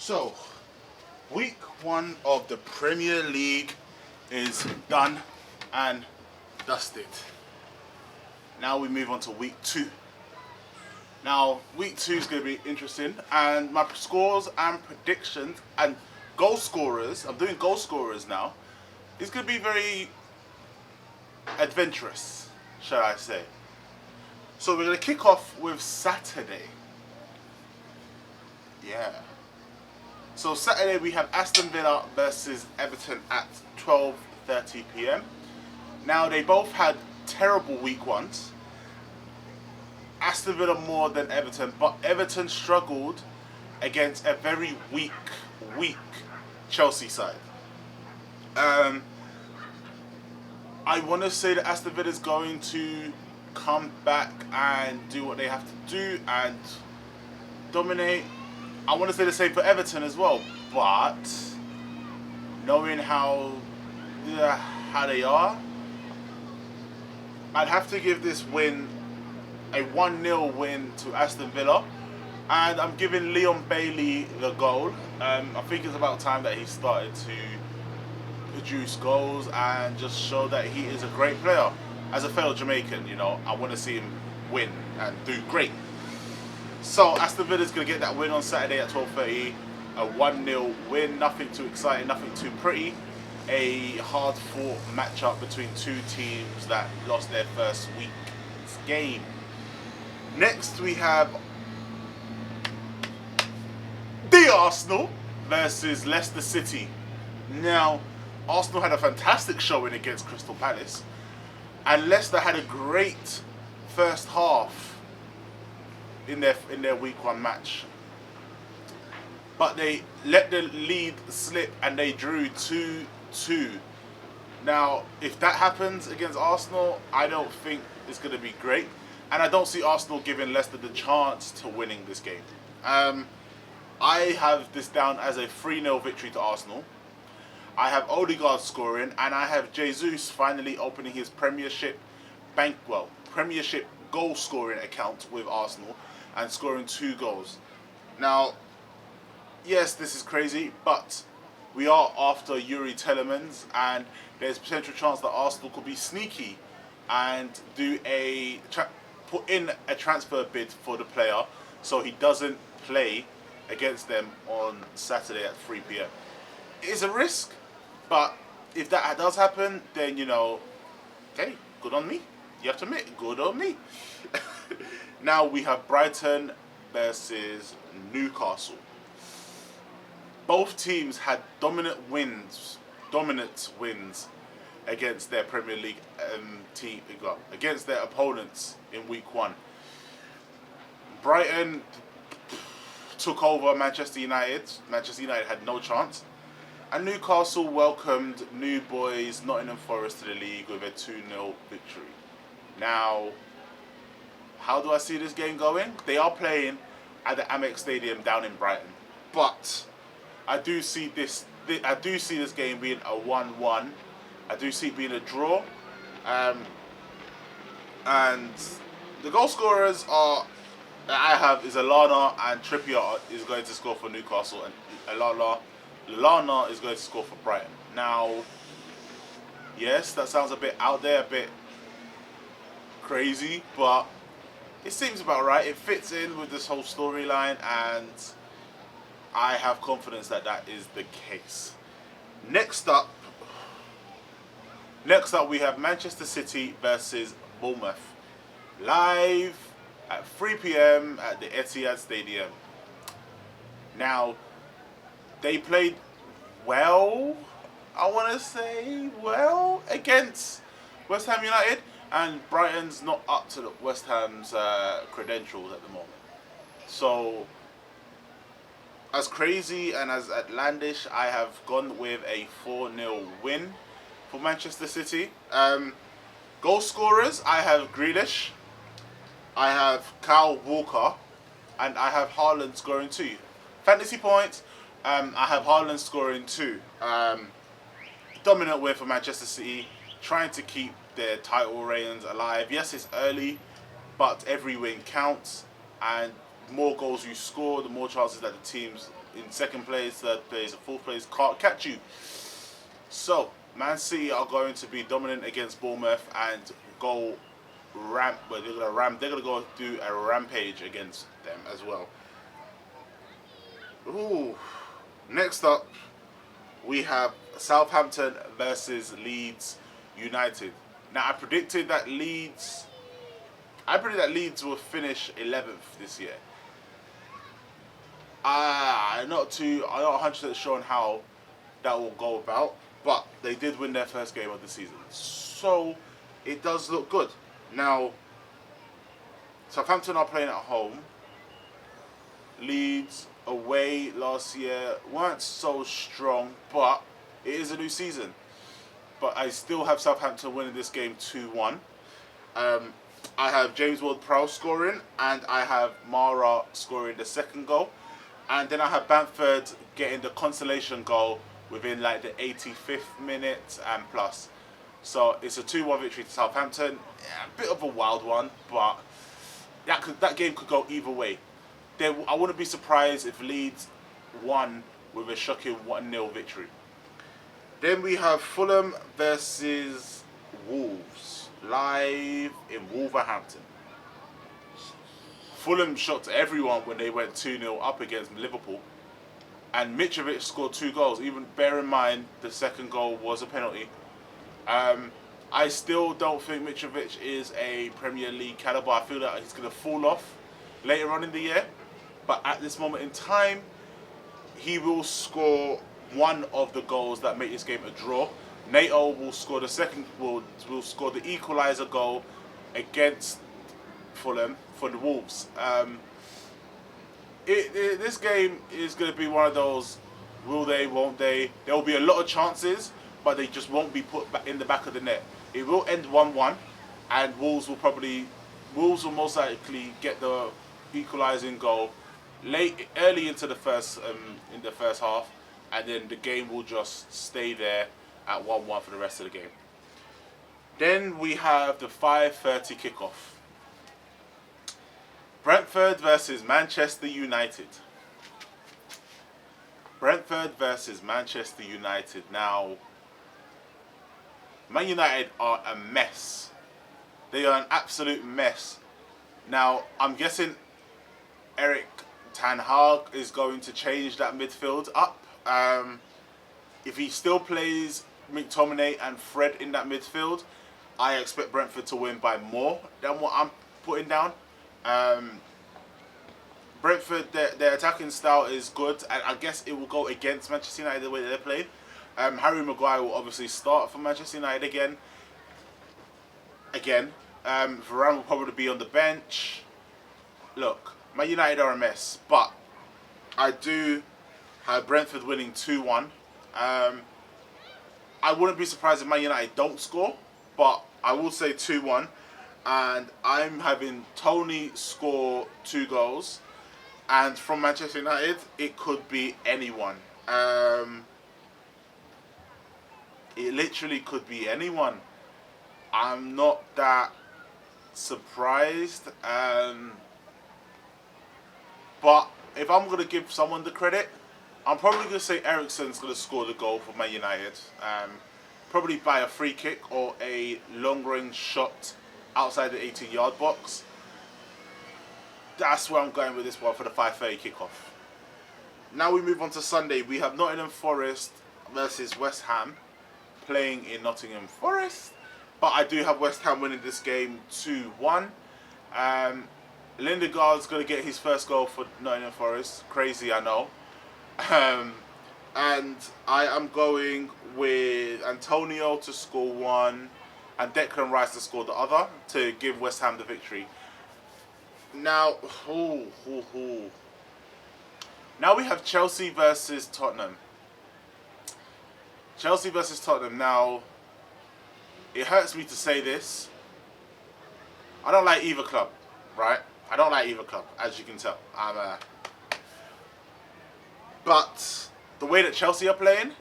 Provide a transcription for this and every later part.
So, week one of the Premier League is done and dusted. Now we move on to week two. Now, week two is going to be interesting, and my scores and predictions and goal scorers, I'm doing goal scorers now, it's going to be very adventurous, shall I say. So we're going to kick off with Saturday. Yeah. So Saturday we have Aston Villa versus Everton at 12:30 p.m. Now they both had terrible week ones. Aston Villa more than Everton, but Everton struggled against a very weak Chelsea side. I want to say that Aston Villa is going to come back and do what they have to do and dominate. I want to say the same for Everton as well, but knowing how they are, I'd have to give this win a 1-0 win to Aston Villa, and I'm giving Leon Bailey the goal. I think it's about time that he started to produce goals and just show that he is a great player. As a fellow Jamaican, I want to see him win and do great. So Aston Villa is going to get that win on Saturday at 12:30. A 1-0 win, nothing too exciting, nothing too pretty. A hard-fought matchup between two teams that lost their first week's game. Next we have the Arsenal versus Leicester City. Now, Arsenal had a fantastic showing against Crystal Palace, and Leicester had a great first half in their week one match, but they let the lead slip and they drew 2-2. Now, if that happens against Arsenal, I don't think it's going to be great, and I don't see Arsenal giving Leicester the chance to winning this game. I have this down as a 3-0 victory to Arsenal. I have Odegaard scoring, and I have Jesus finally opening his Premiership goal scoring account with Arsenal and scoring 2 goals. Now, yes, this is crazy, but we are after Yuri Telemans, and there's a potential chance that Arsenal could be sneaky and do put in a transfer bid for the player so he doesn't play against them on Saturday at 3 p.m. It's a risk, but if that does happen, then okay, good on me. You have to admit, good on me. Now we have Brighton versus Newcastle. Both teams had dominant wins against their Premier League against their opponents in week one. Brighton took over Manchester United. Manchester United had no chance. And Newcastle welcomed new boys Nottingham Forest to the league with a 2-0 victory. Now, how do I see this game going? They are playing at the Amex Stadium down in Brighton, but I do see this game being a 1-1. I do see it being a draw, and the goal scorers I have is Alana, and Trippier is going to score for Newcastle, and Lallana is going to score for Brighton. Now, yes, that sounds a bit out there, a bit crazy, but it seems about right. It fits in with this whole storyline, and I have confidence that that is the case. Next up we have Manchester City versus Bournemouth, live at 3 p.m. at the Etihad Stadium. Now, they played well, against West Ham United, and Brighton's not up to the West Ham's credentials at the moment. So, as crazy and as outlandish, I have gone with a 4-0 win for Manchester City. Goal scorers, I have Grealish, I have Kyle Walker, and I have Haaland scoring 2. Fantasy points, I have Haaland scoring 2. Dominant win for Manchester City, trying to keep their title reigns alive. Yes, it's early, but every win counts, and more goals you score, the more chances that the teams in second place, third place, and fourth place can't catch you. So Man City are going to be dominant against Bournemouth and go they're gonna go do a rampage against them as well. Ooh. Next up, we have Southampton versus Leeds United. Now I predicted that Leeds will finish 11th this year. I'm not 100% sure on how that will go about, but they did win their first game of the season, so it does look good. Now, Southampton are playing at home. Leeds away last year weren't so strong, but it is a new season. But I still have Southampton winning this game 2-1. I have James Ward-Prowse scoring, and I have Mara scoring the second goal. And then I have Brentford getting the consolation goal within like the 85th minute and plus. So it's a 2-1 victory to Southampton. Yeah, a bit of a wild one, but that game could go either way. I wouldn't be surprised if Leeds won with a shocking 1-0 victory. Then we have Fulham versus Wolves, live in Wolverhampton. Fulham shocked everyone when they went 2-0 up against Liverpool. And Mitrovic scored 2 goals, even bear in mind the second goal was a penalty. I still don't think Mitrovic is a Premier League caliber. I feel that he's going to fall off later on in the year. But at this moment in time, he will score one of the goals that make this game a draw. Nato will score the will score the equaliser goal against Fulham for the Wolves. This game is going to be one of those, will they, won't they? There will be a lot of chances, but they just won't be put back in the back of the net. It will end 1-1, and Wolves will most likely get the equalising goal early into the first half, and then the game will just stay there at 1-1 for the rest of the game. Then we have the 5:30 kickoff. Brentford versus Manchester United. Brentford versus Manchester United. Now, Man United are a mess. They are an absolute mess. Now, I'm guessing Erik ten Hag is going to change that midfield up. If he still plays McTominay and Fred in that midfield, I expect Brentford to win by more than what I'm putting down. Brentford, their attacking style is good, and I guess it will go against Manchester United the way that they play. Harry Maguire will obviously start for Manchester United again. Varane will probably be on the bench. Look, Man United are a mess, but I do have Brentford winning 2-1. I wouldn't be surprised if Man United don't score, but I will say 2-1. And I'm having Tony score 2 goals. And from Manchester United, it could be anyone. It literally could be anyone. I'm not that surprised. But if I'm going to give someone the credit, I'm probably going to say Eriksen's going to score the goal for Man United. Probably by a free kick or a long-range shot outside the 18-yard box. That's where I'm going with this one for the 5:30 kickoff. Now we move on to Sunday. We have Nottingham Forest versus West Ham playing in Nottingham Forest. But I do have West Ham winning this game 2-1. Lindegaard's going to get his first goal for Nottingham Forest. Crazy, I know. And I am going with Antonio to score 1 and Declan Rice to score the other to give West Ham the victory. Now, now we have Chelsea versus Tottenham. Chelsea versus Tottenham. Now, it hurts me to say this. I don't like either club, right? I don't like either club, as you can tell. But the way that Chelsea are playing,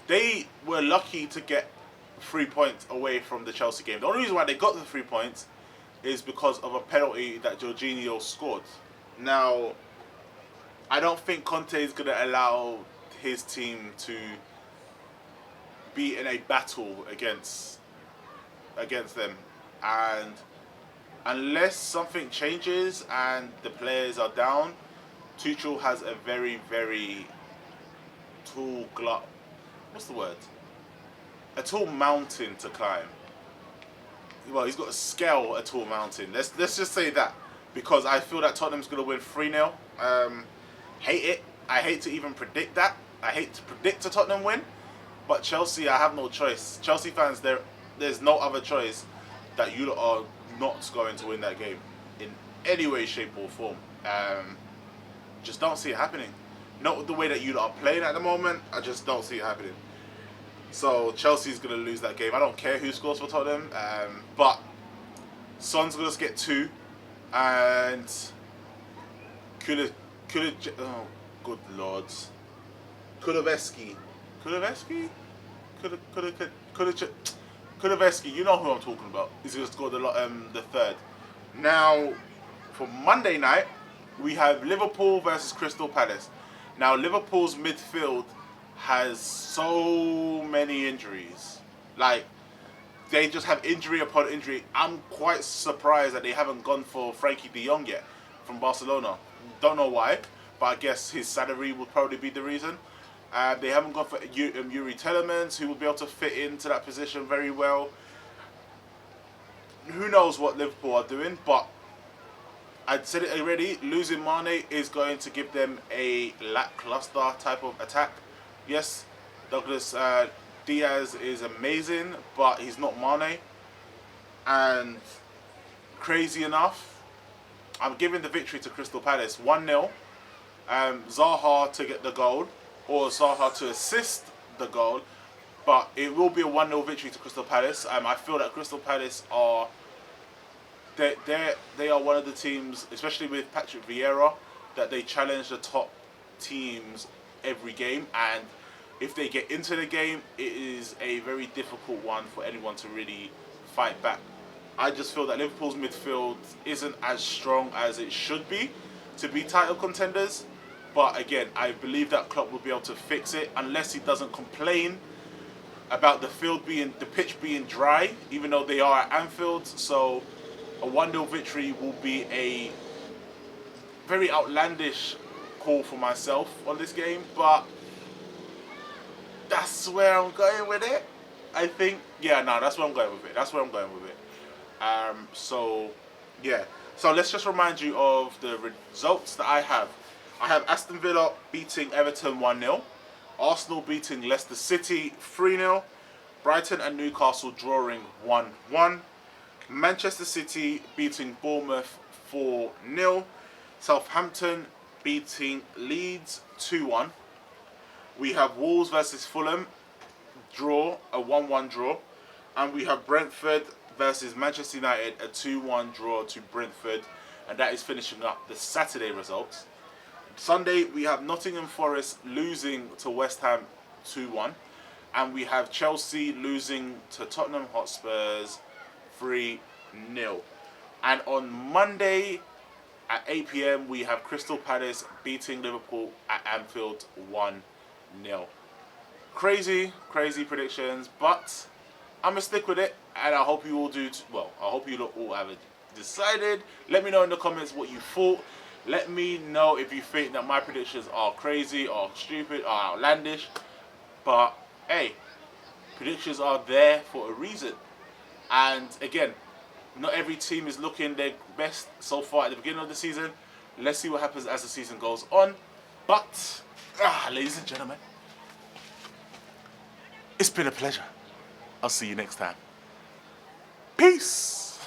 they were lucky to get 3 points away from the Chelsea game. The only reason why they got the 3 points is because of a penalty that Jorginho scored. Now, I don't think Conte is going to allow his team to be in a battle against them, and unless something changes and the players are down, Tuchel has a very, very tall what's the word? A tall mountain to climb. Well, he's got to scale a tall mountain. Let's just say that, because I feel that Tottenham's going to win 3-0. Hate it. I hate to even predict that. I hate to predict a Tottenham win. But Chelsea, I have no choice. Chelsea fans, there's no other choice that you are not going to win that game in any way, shape or form. Just don't see it happening. Not the way that you are playing at the moment. I just don't see it happening. So Chelsea's going to lose that game. I don't care who scores for Tottenham. But Son's going to get 2. And oh, good lords. Kulusevski, you know who I'm talking about. He's going to score the 3rd. Now, for Monday night, we have Liverpool versus Crystal Palace. Now, Liverpool's midfield has so many injuries. Like, they just have injury upon injury. I'm quite surprised that they haven't gone for Frankie de Jong yet from Barcelona. Don't know why, but I guess his salary would probably be the reason. They haven't gone for Yuri Telemans, who will be able to fit into that position very well. Who knows what Liverpool are doing, but I'd said it already, losing Mane is going to give them a lackluster type of attack. Yes, Douglas Diaz is amazing, but he's not Mane. And crazy enough, I'm giving the victory to Crystal Palace 1-0. Zaha to get the goal, or Zaha to assist the goal, but it will be a 1-0 victory to Crystal Palace. I feel that Crystal Palace are they are one of the teams, especially with Patrick Vieira, that they challenge the top teams every game, and if they get into the game, it is a very difficult one for anyone to really fight back. I just feel that Liverpool's midfield isn't as strong as it should be to be title contenders. But again, I believe that Klopp will be able to fix it, unless he doesn't complain about the pitch being dry, even though they are at Anfield. So a 1-0 victory will be a very outlandish call for myself on this game, but that's where I'm going with it. I think, that's where I'm going with it. So let's just remind you of the results that I have. I have Aston Villa beating Everton 1-0, Arsenal beating Leicester City 3-0, Brighton and Newcastle drawing 1-1, Manchester City beating Bournemouth 4-0, Southampton beating Leeds 2-1. We have Wolves versus Fulham draw, a 1-1 draw, and we have Brentford versus Manchester United, a 2-1 draw to Brentford, and that is finishing up the Saturday results. Sunday, we have Nottingham Forest losing to West Ham 2-1. And we have Chelsea losing to Tottenham Hotspurs 3-0. And on Monday at 8 p.m, we have Crystal Palace beating Liverpool at Anfield 1-0. Crazy predictions, but I'm going to stick with it. And I hope you all do, I hope you all have decided. Let me know in the comments what you thought. Let me know if you think that my predictions are crazy or stupid or outlandish. But hey, predictions are there for a reason. And again, not every team is looking their best so far at the beginning of the season. Let's see what happens as the season goes on. But, ladies and gentlemen, it's been a pleasure. I'll see you next time. Peace.